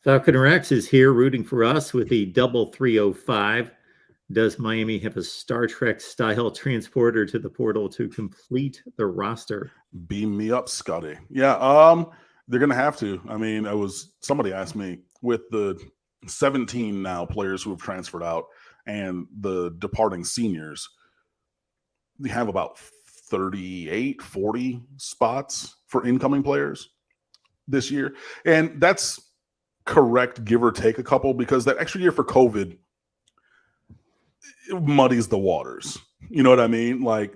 Falcon Rex is here rooting for us with the double 305. Does Miami have a Star Trek style transporter to the portal to complete the roster? Beam me up, Scotty. Yeah, they're gonna have to. I mean, somebody asked me with the 17 now players who have transferred out and the departing seniors, they have about 38, 40 spots for incoming players this year. And that's correct, give or take a couple, because that extra year for COVID muddies the waters. You know what I mean? Like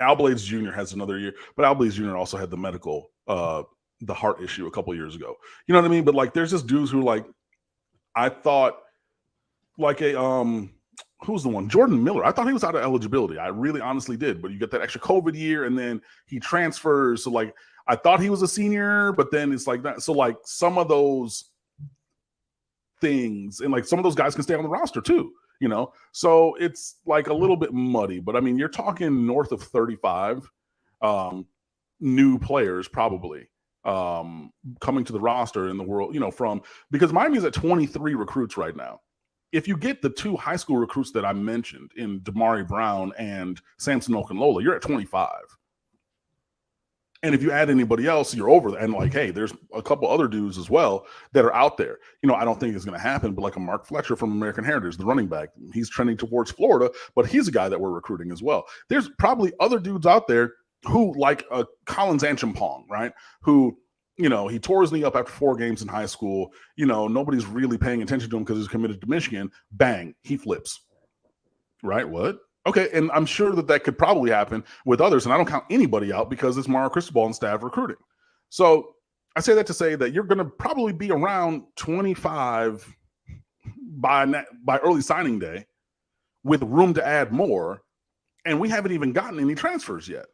Al Blades Jr. has another year, but Al Blades Jr. also had the the heart issue a couple years ago. You know what I mean? But like, there's just dudes who like, I thought like who's the one? Jordan Miller. I thought he was out of eligibility. I really honestly did. But you get that extra COVID year and then he transfers. So like, I thought he was a senior, but then it's like that. So like some of those things and like some of those guys can stay on the roster too, you know? So it's like a little bit muddy, but I mean, you're talking north of 35 new players probably coming to the roster in the world, you know, because Miami's at 23 recruits right now. If you get the two high school recruits that I mentioned in Damari Brown and Samson Okunlola, you're at 25. And if you add anybody else, you're over. And like, hey, there's a couple other dudes as well that are out there. You know, I don't think it's going to happen, but like a Mark Fletcher from American Heritage, the running back, he's trending towards Florida, but he's a guy that we're recruiting as well. There's probably other dudes out there who like Collins Anchampong, right? Who, you know, he tore his knee up after 4 games in high school. You know, nobody's really paying attention to him because he's committed to Michigan. Bang, he flips. Right? What? Okay, and I'm sure that could probably happen with others, and I don't count anybody out because it's Mario Cristobal and staff recruiting. So I say that to say that you're going to probably be around 25 by early signing day with room to add more, and we haven't even gotten any transfers yet.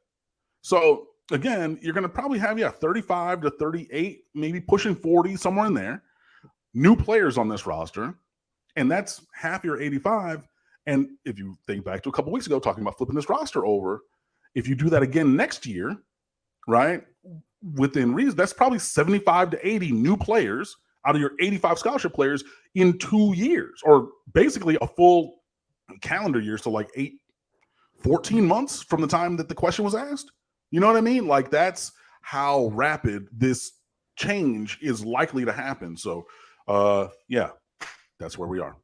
So again, you're going to probably have 35 to 38, maybe pushing 40, somewhere in there, new players on this roster, and that's half your 85. And if you think back to a couple weeks ago, talking about flipping this roster over, if you do that again next year, right, within reason, that's probably 75 to 80 new players out of your 85 scholarship players in 2 years, or basically a full calendar year. So like 14 months from the time that the question was asked. You know what I mean? Like that's how rapid this change is likely to happen. So yeah, that's where we are.